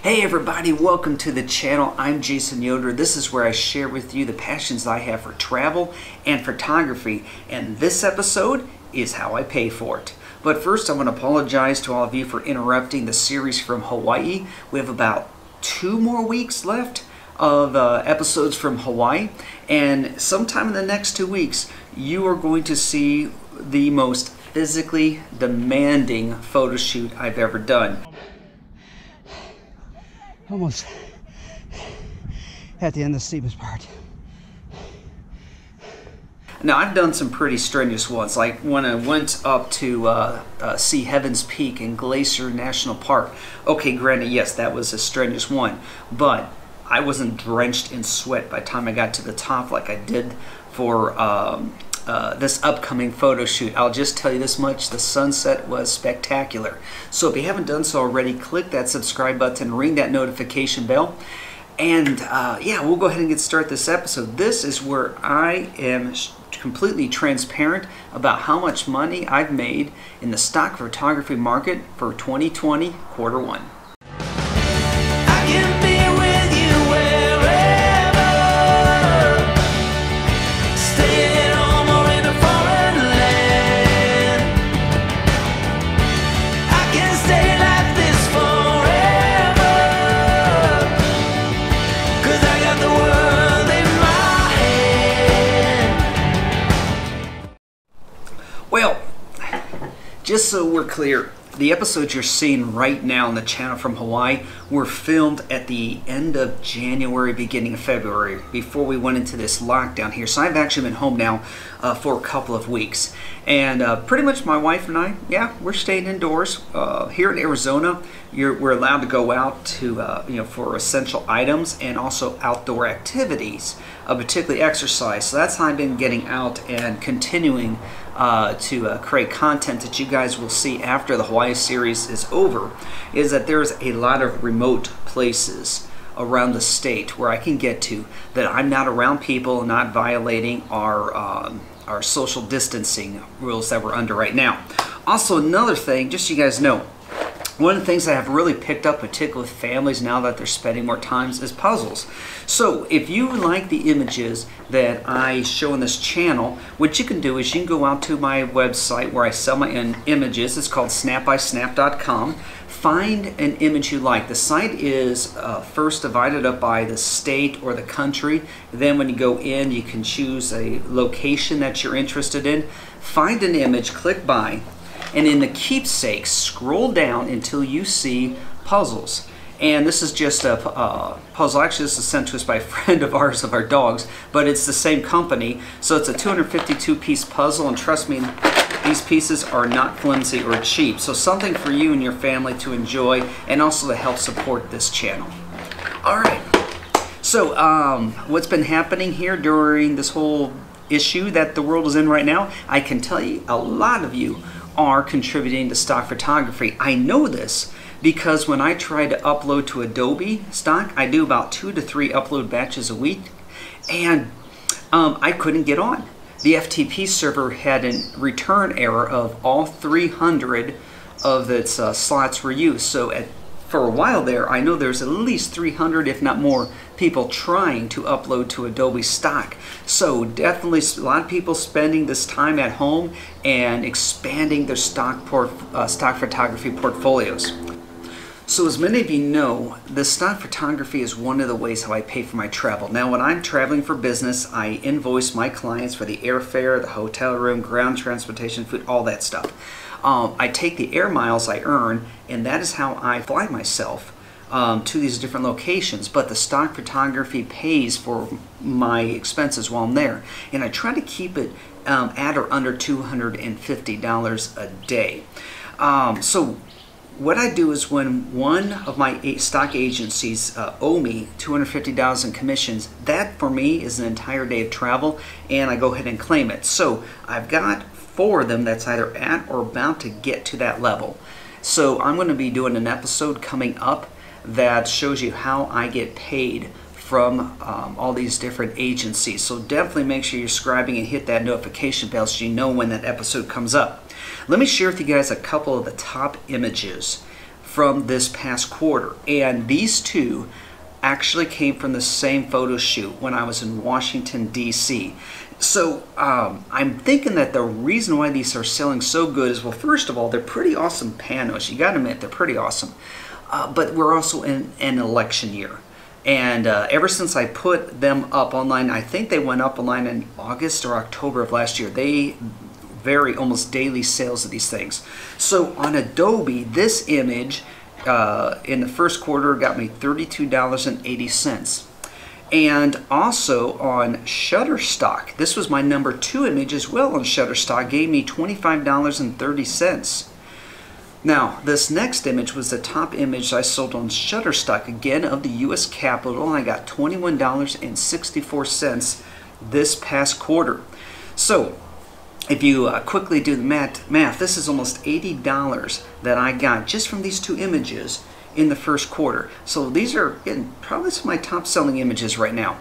Hey everybody, welcome to the channel. I'm Jason Yoder. This is where I share with you the passions I have for travel and photography, and this episode is how I pay for it. But first I want to apologize to all of you for interrupting the series from Hawaii. We have about 2 more weeks left of episodes from Hawaii, and sometime in the next 2 weeks you are going to see the most physically demanding photo shoot I've ever done. Almost at the end of the steepest part. Now, I've done some pretty strenuous ones, like when I went up to see Heaven's Peak in Glacier National Park. Okay, granted, yes, that was a strenuous one, but I wasn't drenched in sweat by the time I got to the top like I did for this upcoming photo shoot. I'll just tell you this much: the sunset was spectacular. So if you haven't done so already, click that subscribe button, ring that notification bell, and yeah, we'll go ahead and get started this episode. This is where I am completely transparent about how much money I've made in the stock photography market for 2020 quarter one. Well, just so we're clear, the episodes you're seeing right now on the channel from Hawaii were filmed at the end of January, beginning of February, before we went into this lockdown here. So I've actually been home now for a couple of weeks. And pretty much my wife and I, yeah, we're staying indoors. Here in Arizona, we're allowed to go out to, for essential items and also outdoor activities, particularly exercise. So that's how I've been getting out and continuing to create content that you guys will see after the Hawaii series is over, is that there's a lot of remote places around the state where I can get to that I'm not around people, not violating our social distancing rules that we're under right now. Also, another thing, just so you guys know, one of the things I have really picked up, particularly with families now that they're spending more time, is puzzles. So if you like the images that I show on this channel, what you can do is you can go out to my website where I sell my images. It's called snapbysnap.com. Find an image you like. The site is first divided up by the state or the country. Then when you go in, you can choose a location that you're interested in. Find an image, click buy, and in the keepsakes, scroll down until you see puzzles. And this is just a puzzle. Actually, this is sent to us by a friend of ours, of our dogs, but it's the same company. So it's a 252-piece puzzle, and trust me, these pieces are not flimsy or cheap. So something for you and your family to enjoy, and also to help support this channel. All right. So what's been happening here during this whole issue that the world is in right now? I can tell you a lot of you are contributing to stock photography. I know this because when I try to upload to Adobe stock, I do about 2 to 3 upload batches a week, and I couldn't get on. The FTP server had a return error of all 300 of its slots were used. So for a while there, I know there's at least 300, if not more, people trying to upload to Adobe stock. So definitely a lot of people spending this time at home and expanding their stock photography portfolios. So as many of you know, the stock photography is one of the ways how I pay for my travel. Now when I'm traveling for business, I invoice my clients for the airfare, the hotel room, ground transportation, food, all that stuff. I take the air miles I earn, and that is how I fly myself to these different locations. But the stock photography pays for my expenses while I'm there, and I try to keep it at or under $250 a day. So what I do is when one of my stock agencies owe me $250 in commissions, that for me is an entire day of travel, and I go ahead and claim it. So I've got 4 of them that's either at or about to get to that level. So I'm going to be doing an episode coming up that shows you how I get paid from all these different agencies. So definitely make sure you're subscribing and hit that notification bell so you know when that episode comes up. Let me share with you guys a couple of the top images from this past quarter. And these two actually came from the same photo shoot when I was in Washington, D.C. So I'm thinking that the reason why these are selling so good is, well, first of all, they're pretty awesome panos. You got to admit, they're pretty awesome. But we're also in an election year. And ever since I put them up online, I think they went up online in August or October of last year. They vary almost daily sales of these things. So on Adobe, this image in the first quarter got me $32.80. And also on Shutterstock, this was my number 2 image as well on Shutterstock, gave me $25.30. Now, this next image was the top image I sold on Shutterstock, again of the U.S. Capitol, and I got $21.64 this past quarter. So, if you quickly do the math, this is almost $80 that I got just from these 2 images in the first quarter. So these are probably some of my top selling images right now.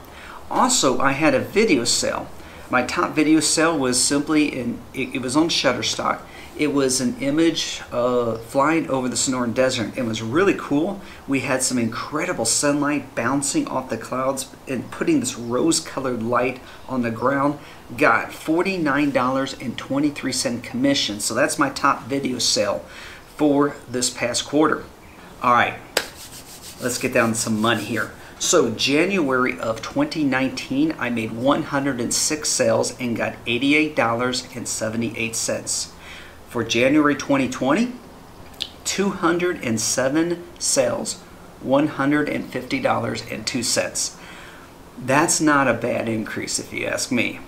Also, I had a video sale. My top video sale was simply it was on Shutterstock. It was an image flying over the Sonoran Desert. It was really cool. We had some incredible sunlight bouncing off the clouds and putting this rose-colored light on the ground. Got $49.23 commission. So that's my top video sale for this past quarter. All right, let's get down to some money here. So January of 2019, I made 106 sales and got $88.78. For January 2020, 207 sales, $150.02. That's not a bad increase if you ask me.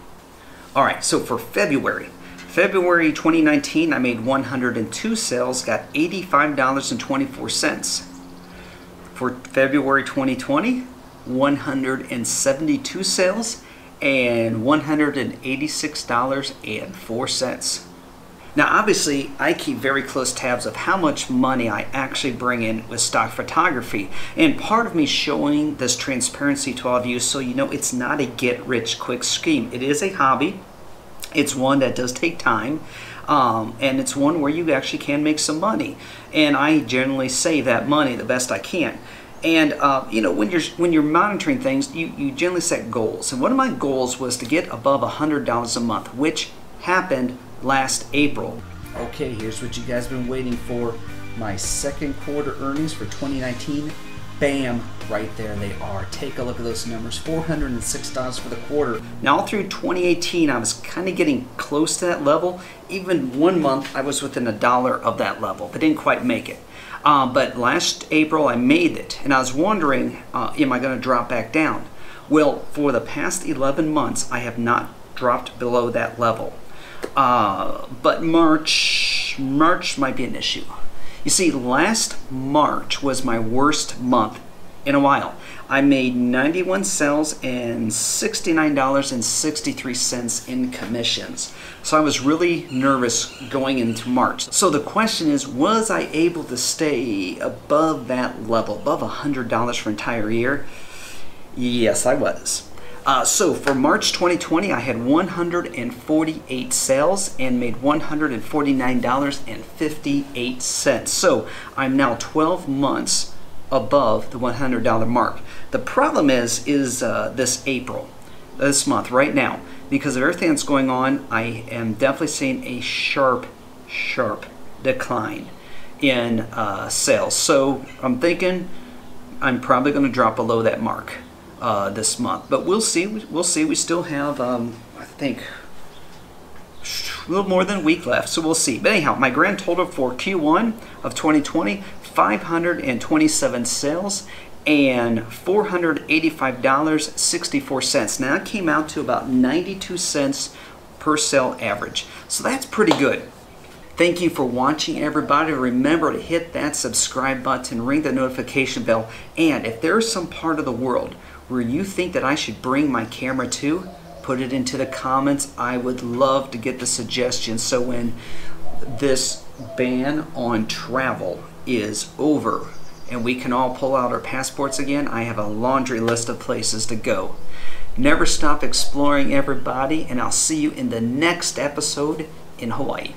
All right, so for February 2019, I made 102 sales, got $85.24. For February 2020, 172 sales and $186.04. Now, obviously, I keep very close tabs of how much money I actually bring in with stock photography. And part of me showing this transparency to all of you so you know it's not a get-rich-quick scheme. It is a hobby. It's one that does take time. And it's one where you actually can make some money. And I generally save that money the best I can. And you know, when you're monitoring things, you generally set goals. And one of my goals was to get above $100 a month, which happened last April. Okay, here's what you guys have been waiting for. My second quarter earnings for 2019. Bam, right there they are. Take a look at those numbers. $406 for the quarter. Now, all through 2018, I was kind of getting close to that level. Even one month, I was within $1 of that level, but didn't quite make it. But last April, I made it, and I was wondering, am I going to drop back down? Well, for the past 11 months, I have not dropped below that level. But March might be an issue. You see, last March was my worst month in a while. I made 91 sales and $69.63 in commissions. So I was really nervous going into March. So the question is, was I able to stay above that level, above $100 for an entire year? Yes, I was. So for March 2020, I had 148 sales and made $149.58. So I'm now 12 months above the $100 mark. The problem is this April, this month, right now, because of everything that's going on, I am definitely seeing a sharp decline in sales. So I'm thinking I'm probably going to drop below that mark this month, but we'll see. We still have, I think, a little more than a week left, so we'll see. But anyhow, my grand total for Q1 of 2020, 527 sales and $485.64. Now that came out to about 92 cents per sale average, so that's pretty good. Thank you for watching, everybody. Remember to hit that subscribe button, ring the notification bell, and if there's some part of the world where you think that I should bring my camera to, put it into the comments. I would love to get the suggestions, so when this ban on travel is over and we can all pull out our passports again, I have a laundry list of places to go. Never stop exploring, everybody, and I'll see you in the next episode in Hawaii.